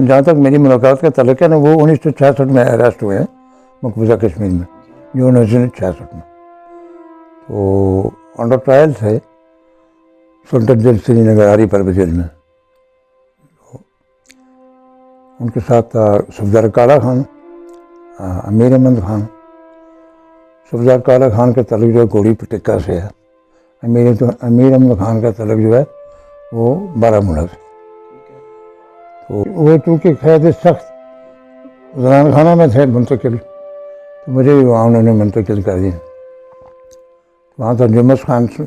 جہاں تک میری ملاقات کا تعلق ہے نا، وہ 1966 میں اریسٹ ہوئے ہیں مقبوضہ کشمیر میں، جو 1966 میں تو انڈر ٹرائل تھے سلطنت جیل سری نگر ہری پربت جیل میں. ان کے ساتھ تھا صفدر کالا خان، امیر احمد خان. صفدر کالا خان کا تعلق جو ہے گوڑی پٹکا سے ہے، امیر احمد خان کا تعلق جو ہے وہ بارہمولہ سے. تو وہ چونکہ قید سخت زنان خانہ میں تھے منتقل، تو مجھے بھی وہاں انہوں نے منتقل کر دیا. وہاں تھا جمس خان سے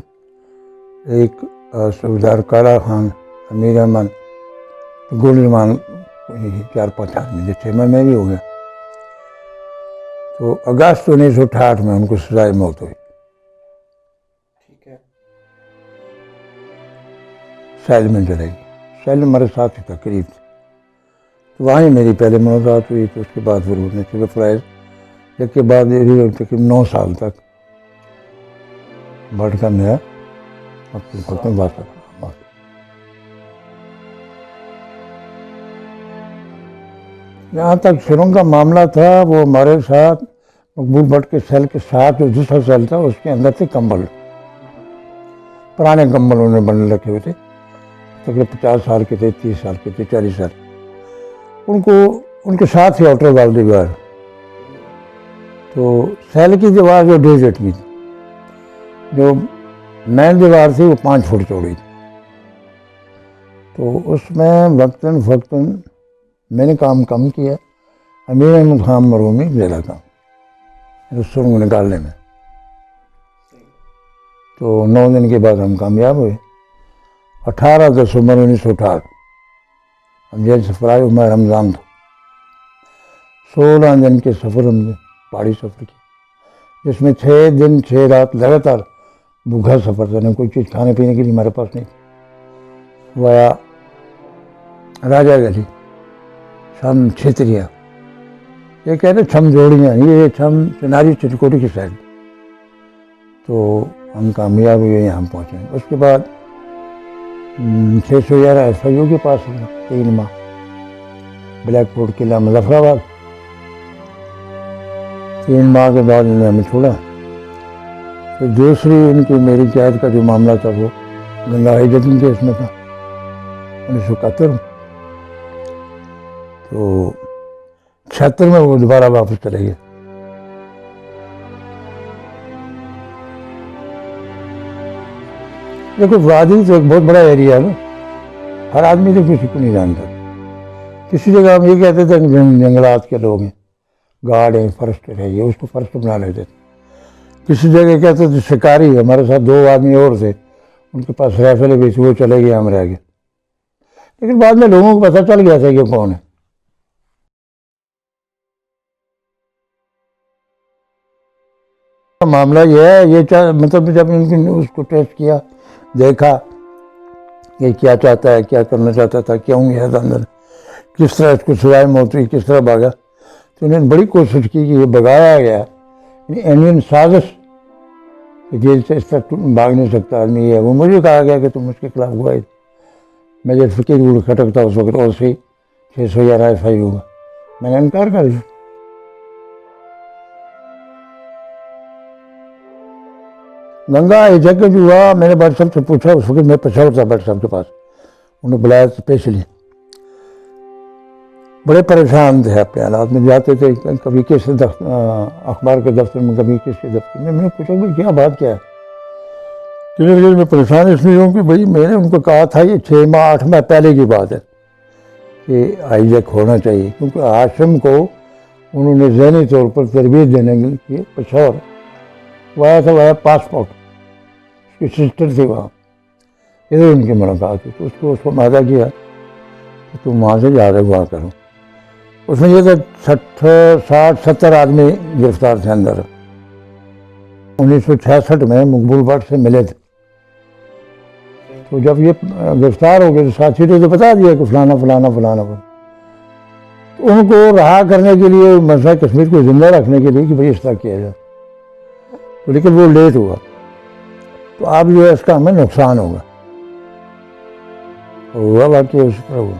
ایک، صفدر کالا خان، امیر احمد، گل رحمان، 4-5 آدمی جس سے میں بھی ہو گیا. تو اگست 1968 میں ان کو سزائے موت ہوئی. سیل میں چلے گی، سیل ہمارے ساتھ ہی تھا قریب تھا. تو وہاں ہی میری پہلے ملاقات ہوئی. تو اس کے بعد پھر وہ نیچرل فرائض جس کے بعد تقریباً 9 سال تک بڑھ کر میرا بات کرا. جہاں تک سرنگ کا معاملہ تھا، وہ ہمارے ساتھ مقبول بٹ کے سیل کے ساتھ جو دوسرا سیل تھا اس کے اندر تھے کمبل، پرانے کمبل انہوں نے بننے رکھے ہوئے تھے، تقریباً 50 سال کے تھے، 30 سال کے تھے، 40 سال. ان کے ساتھ ہی آؤٹر وال دیوار. تو سیل کی دیوار جو 1.5 فٹ کی تھی، جو مین دیوار تھی وہ 5 فٹ چوڑی تھی. تو اس میں وقتاً فوقتاً میں نے کام کم کیا، امیر احمد خان مرحومی زیادہ کام سرنگ نکالنے میں. تو 9 دن کے بعد ہم کامیاب ہوئے. 18 دسمبر 1968 ہم جیل سے فرار ہوئے. رمضان تھا. 16 دن کے سفر ہم نے پہاڑی سفر کی، جس میں 6 دن 6 رات لگاتار بھوکا سفر تھا. نہ کوئی چیز کھانے پینے کے لیے ہمارے پاس نہیں تھی. وایا راجا گلی، چھم چھتریا، یہ کہتے چھم جوڑیاں، یہ چھم چناری چٹکوٹی کی سائڈ. تو ہم کامیاب ہوئے، یہاں پہنچے. اس کے بعد 611 FIU کے پاس 3 ماہ، بلیک فورٹ قلعہ مظفر آباد. 3 ماہ کے بعد انہوں نے ہمیں چھوڑا. پھر دوسری ان کی میری قید کا جو معاملہ تھا وہ گنگا ہیجن کیس میں تھا 1971. تو 76 میں وہ دوبارہ واپس چلے گئے. دیکھو وادی تو ایک بہت بڑا ایریا ہے نا، ہر آدمی تو کسی کو نہیں جانتا. کسی جگہ ہم یہ کہتے تھے کہ جنگلات کے لوگ ہیں، گارڈ ہیں، فرسٹ ہے، یہ اس کو فرسٹ بنا لیتے تھے. کسی جگہ کہتے تھے شکاری. ہمارے ساتھ 2 آدمی اور تھے، ان کے پاس رائفل بھی تھی، وہ چلے گئے، ہم رہ گئے. لیکن بعد میں لوگوں کو پتہ چل گیا تھا کہ کون ہے. معاملہ یہ ہے، یہ مطلب جب ان کی اس کو ٹیسٹ کیا، دیکھا کہ کیا چاہتا ہے، کیا کرنا چاہتا تھا، کیوں گیا تھا اندر، کس طرح اس کو سزائے موت ہوئی، کس طرح بھاگا. تو انہوں نے بڑی کوشش کی کہ یہ بھگایا گیا، انڈین سازش، جیل سے اس طرح بھاگ نہیں سکتا آدمی. یہ وہ مجھے کہا گیا کہ تم اس کے خلاف گواہی. میں جب فقیر روڈ کھٹکتا اس وقت اور سے 611 FIU ہوگا، میں نے انکار کر دیا. گنگا ایجنٹ جو ہوا، میں نے بٹ صاحب سے پوچھا، اس وقت میں پشاور تھا بٹ صاحب کے پاس، انہوں نے بلایا اسپیشلی. بڑے پریشان تھے اپنے حالات میں، جاتے تھے کبھی کس اخبار کے دفتر میں، کبھی کس کے دفتر میں. میں نے پوچھا بھائی کیا بات کیا ہے؟ کہ میں پریشان اس لیے ہوں کہ بھائی میں نے ان کو کہا تھا، یہ 6 ماہ 8 ماہ پہلے کی بات ہے کہ ہائیجیک ہونا چاہیے، کیونکہ ہاشم کو انہوں نے ذہنی طور پر تربیت دینے کے لیے پشاور وہ آیا تھا. وہ آیا پاسپورٹ، اس کی سسٹر تھی وہاں، ادھر ان کی ملاقات ہوئی. تو اس کو وعدہ کیا کہ تم وہاں سے جا رہے وہاں کرو. اس میں یہ تھا 60-70 آدمی گرفتار تھے اندر. 1966 میں مقبول بٹ سے ملے تھے. تو جب یہ گرفتار ہو گئے تو ساتھی نے تو بتا دیا کہ فلانا فلانا فلانا. تو ان کو رہا کرنے کے لیے، مسئلہ کشمیر کو زندہ رکھنے کے لیے کہ بھائی اس طرح کیا جائے. تو لیکن وہ لیٹ ہوا. تو اب جو ہے اس کا ہمیں نقصان ہوگا. ہوا واقعی اس طرح ہوا.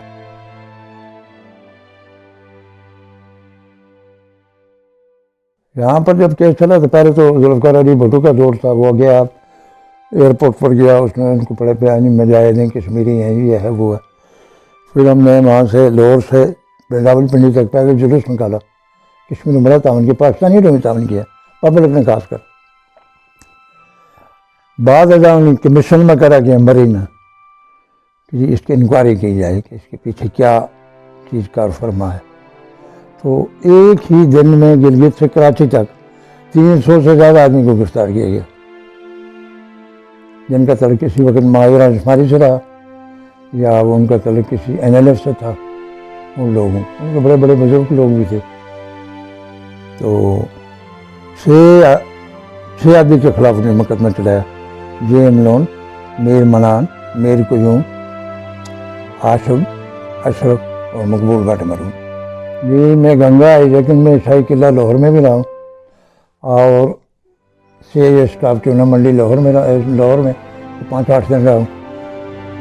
یہاں پر جب کیس چلا تو پہلے تو ذوالفقار علی بھٹو کا دور تھا، وہ گیا ایئرپورٹ پر گیا، اس نے ان کو پڑے بیانی مجاہد ہیں کشمیری ہیں یہ ہے وہ ہے. پھر ہم نے وہاں سے لاہور سے راول پنڈی تک پہلے جلوس نکالا، کشمیر عمرہ تعاون کی، پاکستانی نے بھی تعاون کیا، پبلک نے خاص کر. بعد ازاں کمیشن میں کرا کہ مری میں کہ جی اس کی انکوائری کی جائے کہ اس کے پیچھے کیا چیز کار فرما ہے. تو ایک ہی دن میں گلگت سے کراچی تک 300 سے زیادہ آدمی کو گرفتار کیا گیا، جن کا تعلق کسی وقت ماہرہ شماری سے رہا یا وہ ان کا تعلق کسی NLF سے تھا. ان لوگوں ان کے بڑے بڑے بزرگ لوگ بھی تھے. تو 6 آدمی کے خلاف نے مقدمہ چلایا، JM لون، میر منان، میر قیوم، ہاشم، اشرف اور مقبول بٹ مرحوم. جی میں گنگا آئی لیکن میں شاہی قلعہ لاہور میں بھی رہا ہوں اور CIA اسٹاف چونا منڈی لاہور میں 5-8 دن رہا ہوں.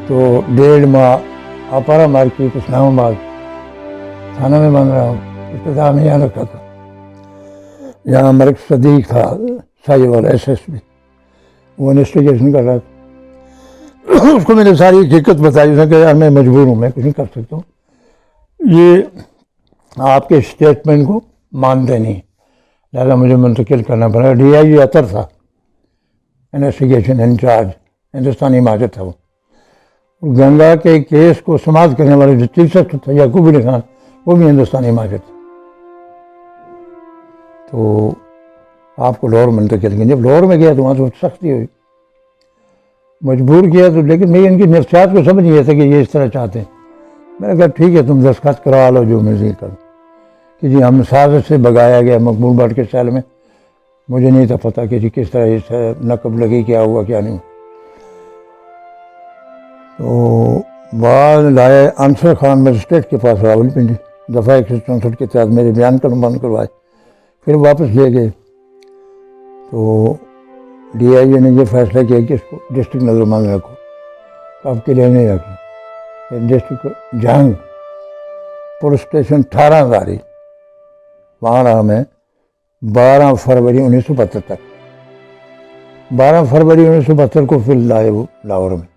تو 1.5 ماہ آپارا مارکیٹ اسلام آباد تھانہ میں بن رہا ہوں. ابتدا میں یہاں رکھا تھا. یہاں ملک صدیق تھا سائی والا SSP، وہ انویسٹیگیشن کر رہا تھا. اس کو میں نے ساری حقیقت بتائی، اس نے کہا یار میں مجبور ہوں، میں کچھ نہیں کر سکتا ہوں، یہ آپ کے اسٹیٹمنٹ کو مانتے نہیں، لہٰذا مجھے منتقل کرنا پڑا. DIG اطہر تھا انویسٹیگیشن انچارج، ہندوستانی مہاجر تھا. وہ گنگا کے کیس کو سماعت کرنے والے جو چیف سیکرٹری تھا یعقوب علی خان، وہ بھی ہندوستانی مہاجر تھا. تو آپ کو لاہور منتقل کیا. جب لاہور میں گیا تو وہاں سے سختی ہوئی، مجبور کیا. تو لیکن میں ان کی نفسیات کو سمجھ نہیں تھا کہ یہ اس طرح چاہتے ہیں. میں نے کہا ٹھیک ہے تم دستخط کروا لو جو مرضی کرو. کہ جی ہم سازش سے بگایا گیا مقبول بٹ کے سیل میں، مجھے نہیں تھا پتہ کہ جی کس طرح اس نقب لگی، کیا ہوا کیا نہیں. تو بعد لائے انصر خان مجسٹریٹ کے پاس راول پنڈی، دفعہ 164 کے تحت میرے بیان کا بند کروائے، پھر واپس لے گئے. تو DIG نے یہ فیصلہ کیا کہ اس کو ڈسٹرکٹ نظربند رکھو، اب کے لیے نہیں رکھنا. ڈسٹرکٹ جہنگ پولیس اسٹیشن 18 ہزاری وہاں رہا میں 12 فروری 1972 تک. 12 فروری 1972 کو پھر لائے وہ لاہور میں.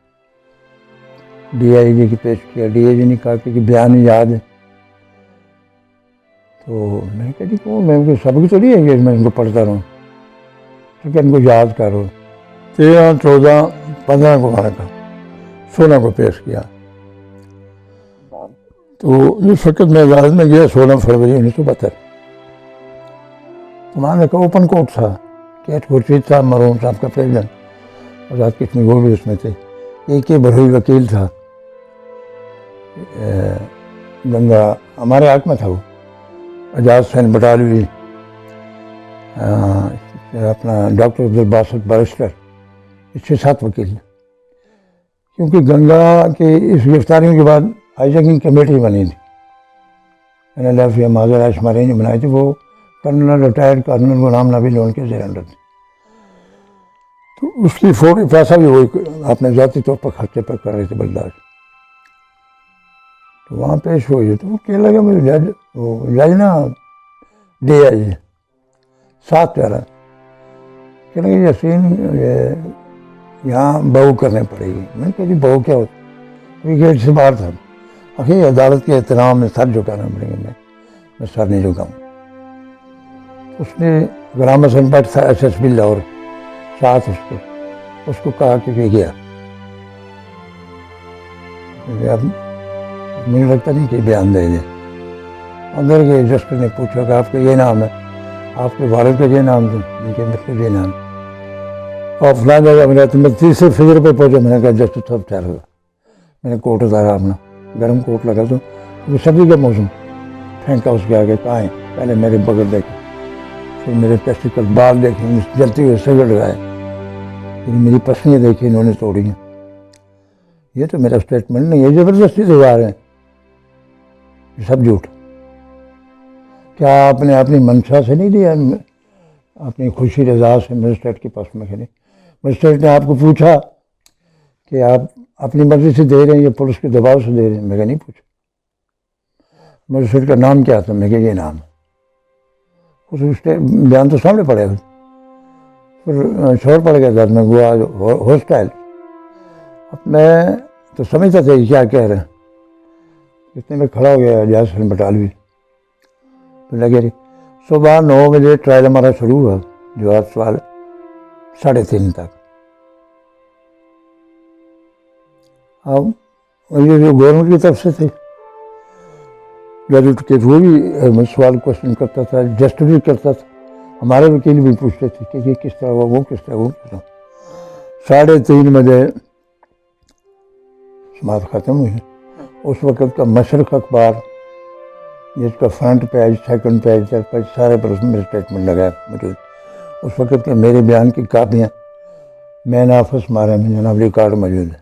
DIG کی پیش کیا. DIG نے کہا کہ بیان یاد ہے. تو میں نے کہا جی کیوں، میں کو سبق تو نہیں ہے کہ میں ان کو پڑھتا رہوں، ٹھیک ہے ان کو یاد کرو. 13، 14، 15 کو وہاں کا 16 کو پیش کیا. تو یہ فقط میں عدالت میں گیا 16 فروری 1972. وہاں کا اوپن کورٹ تھا. کیٹ خورشید صاحب مرحوم صاحب کا پریزیڈنٹ، آزاد کشمیر وہ بھی اس میں تھے. ایک ہی بروئی وکیل تھا گنگا ہمارے حق میں تھا، وہ اعجاز حسین بٹالوی، اپنا ڈاکٹر عبدالباسط بارسٹر، 6-7 وکیل. کیونکہ گنگا کے اس گرفتاریوں کے بعد ہائی جیکنگ کمیٹی بنی تھی، NLF یا معذر شماری نے بنائی تھی. وہ کرنل ریٹائرڈ کرنل غلام نبی لون کے زیر اندر تھی. تو اس کی فوری پیسہ بھی وہی اپنے ذاتی طور پر خرچے پر کر رہے تھے برداشت. تو وہاں پیش ہوئی تو وہ کہنے لگا مجھے جج نا DIG 7 پیارا کہنے لگا یاسین یہاں بہو کرنے پڑے گی. میں نے کہا جی بہو کیا ہوتا، گیٹ سے باہر تھا. آخر عدالت کے احترام میں سر جھکانا پڑے گا. میں سر نہیں جھکاؤں. اس نے غلام حسن بٹ تھا SSP لاہور ساتھ اس کو کہا کہ گیا. اب مجھے لگتا نہیں کہ بیان دے دے. اندر گئے، جسٹس نے پوچھا کہ آپ کا یہ نام ہے، آپ کے والد کا یہ نام تھا. میں کہ بالکل یہ نام. اور فلاں جگہ میں تیسرے فجر پہ پہنچا. میں نے کہا جسٹس صاحب ٹھہر ہوا. میں نے کوٹ اتارا اپنا، گرم کوٹ لگا تو سردی کا موسم، پھینکا اس کے آگے. کہاں ہے؟ پہلے میرے بغل دیکھے، پھر میرے ٹیسٹیکل بال دیکھے، جلتے ہوئے سگڑ لگائے، پھر میری پسلیاں دیکھی انہوں نے توڑی ہیں. یہ تو میرا اسٹیٹمنٹ نہیں ہے، زبردستی سے جا رہے ہیں، یہ سب جھوٹ. کیا آپ نے اپنی منشا سے نہیں دیا، اپنی خوشی رضا سے مجسٹریٹ کے پاس میں کھڑے؟ مجسٹریٹ نے آپ کو پوچھا کہ آپ اپنی مرضی سے دے رہے ہیں یا پولیس کے دباؤ سے دے رہے ہیں؟ میں کہا نہیں پوچھا. مجسٹریٹ کا نام کیا تھا؟ میں کہا یہ نام. اس بیان تو سامنے پڑے گا، پھر چھوڑ پڑ گیا در میں گوا ہاسٹائل. اب میں تو سمجھتا تھا یہ کیا کہہ رہے ہیں. اتنے میں کھڑا ہو گیا جہاز سلم بٹالوی لگے رہی. صبح 9 بجے ٹرائل ہمارا شروع ہوا جواب سوال 3:30 تک. اب یہ جو گورنمنٹ کی طرف سے تھے گریجویٹ کے وہ بھی سوال کوشچن کرتا تھا، جسٹیفائی کرتا تھا. ہمارے وکیل بھی پوچھتے تھے کہ یہ کس طرح ہوا، وہ کس طرح، وہ کس طرح. 3:30 بجے سماعت ختم ہوئی. اس وقت کا مشرق اخبار جس کا front page, second page, third page سارے پر اس میں میرا اسٹیٹمنٹ لگا موجود. اس وقت کے میرے بیان کی کاپیاں میں نے آفس مارا میں جناب ریکارڈ موجود ہے.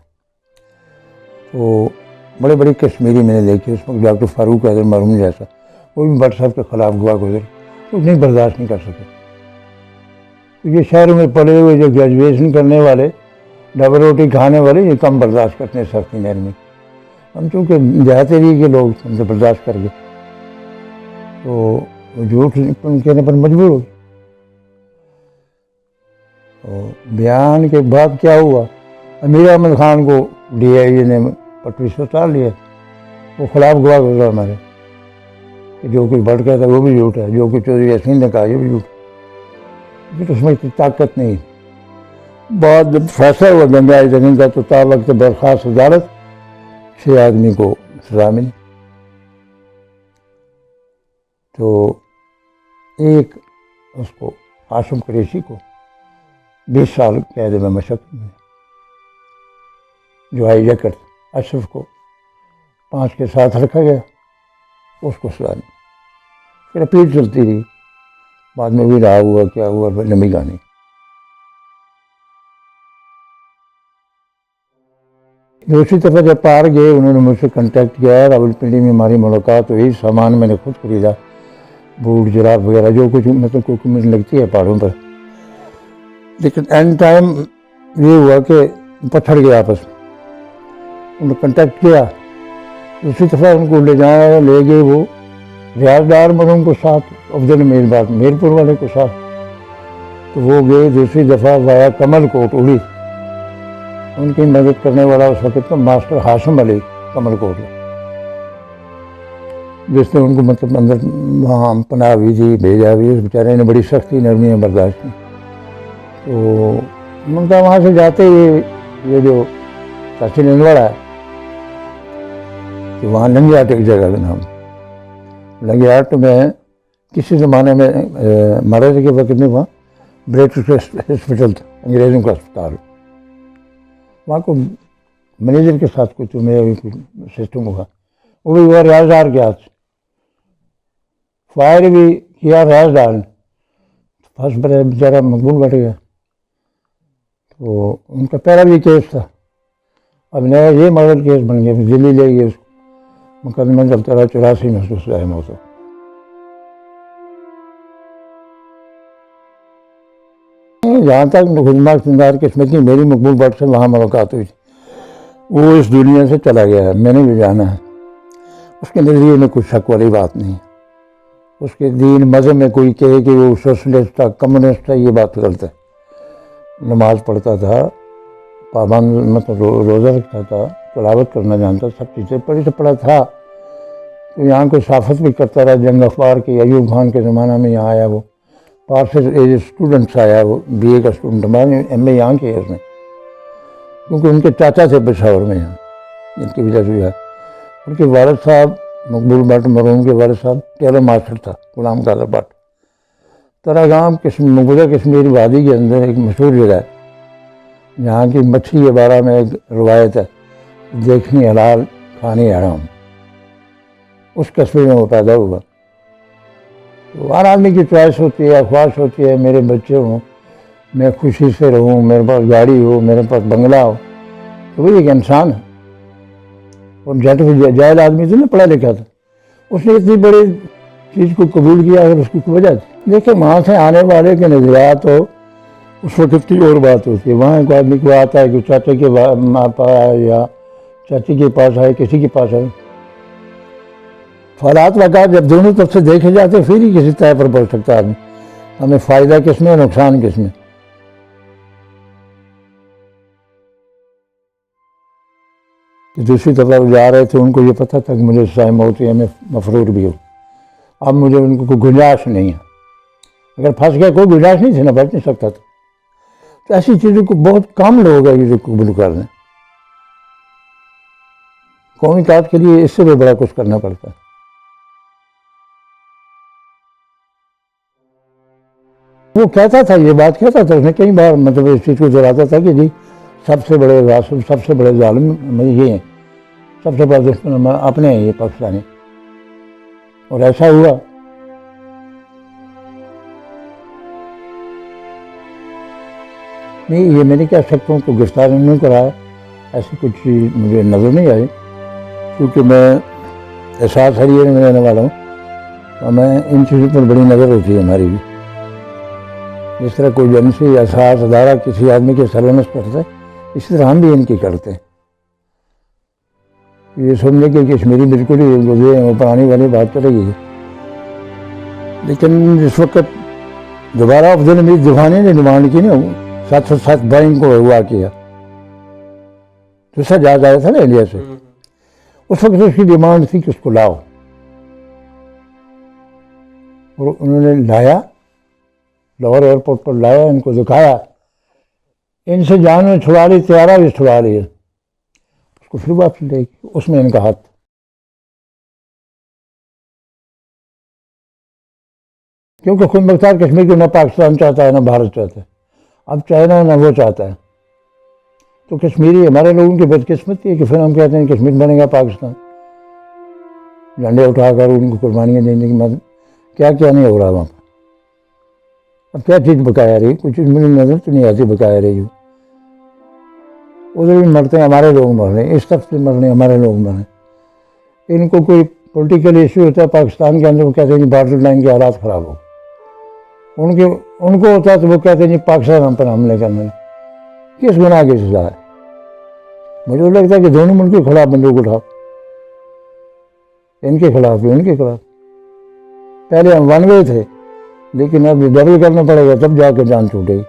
تو بڑے بڑی کشمیری میں نے دیکھی. اس وقت ڈاکٹر فاروق اعظم مرحوم جیسا وہ بھی بٹ صاحب کے خلاف گواہ گزر کچھ نہیں برداشت نہیں کر سکے. تو یہ شہروں میں پڑے ہوئے جو گریجویشن کرنے والے، ڈبل روٹی کھانے والے، یہ کم برداشت کرتے ہیں سختی نہر میں. ہم چونکہ دیہات ایریے کے لوگ ہم سے برداشت کر گئے تو وہ جھوٹ کہنے پر مجبور ہو گئے. تو بیان کے بعد کیا ہوا، امیر احمد خان کو ڈی آئی جی نے پٹری سے اتار لیا. وہ خلاف گواہ گزرا ہمارے کہ جو کچھ بڑھ گیا تھا وہ بھی جھوٹ ہے، جو کچھ چودھری یاسین نے کہا یہ بھی جھوٹ. پھر اس میں اتنی طاقت نہیں. بعد جب فیصلہ ہوا گنگا زمین کا تو تا وقت برخاست عدالت 6 آدمی کو سزا ملی. تو ایک اس کو ہاشم قریشی کو 20 سال قید میں مشق میں، جو آئی جیکٹ اشرف کو 5 کے ساتھ رکھا گیا، اس کو سزا ملی. پھر اپیل چلتی رہی. بعد میں بھی رہا ہوا کیا ہوا لمبی کہانی. دوسری دفعہ جب پار گئے انہوں نے مجھ سے کنٹیکٹ کیا. راولپنڈی میں ہماری ملاقات ہوئی. سامان میں نے خود خریدا، بوٹ جراب وغیرہ جو کچھ مطلب کوئی قیمت لگتی ہے پہاڑوں پر. لیکن اینڈ ٹائم یہ ہوا کہ پتھر گیا آپس میں. انہوں نے کنٹیکٹ کیا. دوسری دفعہ ان کو لے گئے وہ ریاض ڈار مرحوم کو ساتھ، افضل میرپور والے کو ساتھ. تو وہ گئے دوسری دفعہ وایا کمل کوٹ اڑی. ان کی مدد کرنے والا اس وقت کا ماسٹر ہاشم علی کمل کوٹ، جس نے ان کو مطلب اندر وہاں پناہ بھی دی، بھیجا بھی. اس بیچارے نے بڑی سختی نرمیاں برداشت کی. تو ان کا وہاں سے جاتے یہ جو چاچی ننواڑا ہے کہ وہاں لنگیاٹ ایک جگہ کا نام. لنگیاٹ میں کسی زمانے میں مرض کے وقت میں وہاں بریٹش ہاسپٹل تھا، انگریزوں کا اسپتال. وہاں کو مینیجر کے ساتھ کچھ سسٹم ہوا، وہ بھی ہوا ریاض ڈار کے ہاتھ سے. فائر بھی کیا ریاض ڈار نے. فرسٹ بیچارہ مقبول بیٹھ گیا. تو ان کا پہلا بھی کیس تھا. اب نیا یہ ماڈل کیس بن گیا. دلی لے گئے اس کو. مقدمہ چلتا رہا 84 میں اس کو سزائے موت ہو. جہاں تک خدمات سندار قسمت کی میری مقبول بٹ سے وہاں ملاقات ہوئی تھی. وہ اس دنیا سے چلا گیا ہے، میں نے بھی جانا ہے. اس کے نظریے میں کچھ شک والی بات نہیں. اس کے دین مذہب میں کوئی کہے کہ وہ سوشلسٹ تھا، کمیونسٹ تھا، یہ بات غلط ہے. نماز پڑھتا تھا، پابند مطلب روزہ رکھتا تھا، تلاوت کرنا جانتا، سب چیزیں پڑھا تھا. تو یہاں کوئی صحافت بھی کرتا رہا. جنگ اخبار کی ایوب خان کے زمانہ میں یہاں آیا. وہ پارس ایز اسٹوڈنٹ آیا. وہ بی اے کا اسٹوڈنٹ، ایم اے یہاں کیا اس نے، کیونکہ ان کے چاچا تھے پشاور میں یہاں، جن کی وجہ سے ان کے والد صاحب مقبول بٹ مرحوم کے والد صاحب ٹیلر ماسٹر تھا غلام قادر بٹ. تراگام مقبوضہ کشمیر وادی کے اندر ایک مشہور جگہ ہے جہاں کی مچھلی کے بارے میں ایک روایت ہے، دیکھنی حلال کھانی حرام. اس قصبے میں وہ پیدا ہوا. تو ہر آدمی کی چوائس ہوتی ہے، خواہش ہوتی ہے میرے بچے ہوں، میں خوشی سے رہوں، میرے پاس گاڑی ہو، میرے پاس بنگلہ ہو. تو وہ ایک انسان ہے. اور جاہل آدمی تھا نا، پڑھا لکھا تھا، اس نے اتنی بڑی چیز کو قبول کیا. اگر اس کی وجہ تھی. دیکھیں وہاں سے آنے والے کے نظریات ہو اس وقت کی اور بات ہوتی ہے. وہاں ایک آدمی کو آتا ہے کہ چاچا کے پاس آئے یا چاچی کے پاس آئے، کسی کے پاس آئے. حالات واقعات جب دونوں طرف سے دیکھے جاتے پھر ہی کسی طے پر پڑ سکتا ہے آدمی. ہمیں فائدہ کس میں نقصان کس میں. کہ دوسری طرف جا رہے تھے ان کو یہ پتہ تھا کہ مجھے سائے موت ہے، میں مفرور بھی ہوں. اب مجھے ان کو کوئی گنجائش نہیں ہے، اگر پھنس گیا کوئی گنجائش نہیں تھی، نہ بچ نہیں سکتا تھا. تو ایسی چیزوں کو بہت کم لوگ ہیں جو قبول کر لیں. قومی اتحاد کے لیے اس سے بھی بڑا کچھ کرنا پڑتا ہے. وہ کہتا تھا، یہ بات کہتا تھا، اس نے کئی بار مطلب اس چیز کو دہراتا تھا کہ جی سب سے بڑے غاصب، سب سے بڑے ظالم یہ ہیں، سب سے بڑا دشمن اپنے ہیں یہ پاکستانی. اور ایسا ہوا. نہیں، یہ میں نے کہہ سکتا ہوں کہ گرفتار نہیں کرایا، ایسی کچھ چیز مجھے نظر نہیں آئی، کیونکہ میں احساس حریے میں رہنے والا ہوں، اور میں ان چیزوں پر بڑی نظر ہوتی ہے ہماری بھی. جس طرح کوئی ایجنسی احساس ادارہ کسی آدمی کے سرورنس کرتا ہے، اسی طرح ہم بھی ان کی کرتے ہیں. یہ سمجھے کہ کشمیری بالکل ہی گزرے ہیں، وہ پرانی والی بات چلے گی. لیکن اس وقت دوبارہ عبد الحمید دفانی نے ڈیمانڈ کی نا 707 بائنگ کو ہوا کیا، دوسرا جہاز آیا تھا نا انڈیا سے، اس وقت اس کی ڈیمانڈ تھی کہ اس کو لاؤ، اور انہوں نے لایا، لاہور ایئرپورٹ پر لایا، ان کو دکھایا، ان سے جان میں چھڑا لی، طیارہ بھی چھڑا لیا، اس کو پھر واپس لے گی، اس میں ان کا ہاتھ. کیونکہ خود مختار کشمیر کو نہ پاکستان چاہتا ہے نہ بھارت چاہتا ہے، اب چائنا نہ وہ چاہتا ہے. تو کشمیری ہمارے لوگوں کی بدقسمتی ہے کہ پھر ہم کہتے ہیں کشمیر بنے گا پاکستان، جھنڈے اٹھا کر ان کو قربانیاں دینے کی مدد. کیا کیا نہیں ہو رہا وہاں پر. اب کیا چیز بقایا رہی؟ کچھ چیز مجھے نظر تو نہیں آتی بقایا رہی ہو. ادھر بھی مرتے ہیں ہمارے لوگ مر رہے ہیں، اس طرف سے مر رہے ہیں ہمارے لوگ مر رہے ہیں. ان کو کوئی پولیٹیکل ایشو ہوتا ہے پاکستان کے اندر، وہ کہتے ہیں کہ بارڈر لائن کے حالات خراب ہو. ان کو ہوتا ہے تو وہ کہتے ہیں جی پاکستان ہم پر حملے کرنے. کس گناہ کی سزا ہے؟ مجھے لگتا ہے کہ دونوں ملک کے خلاف بندوق اٹھاؤ، ان کے خلاف بھی ان کے خلاف. پہلے ہم ون وے تھے، لیکن اب ڈبل کرنا پڑے گا تب جا کے جان چھوٹے گی.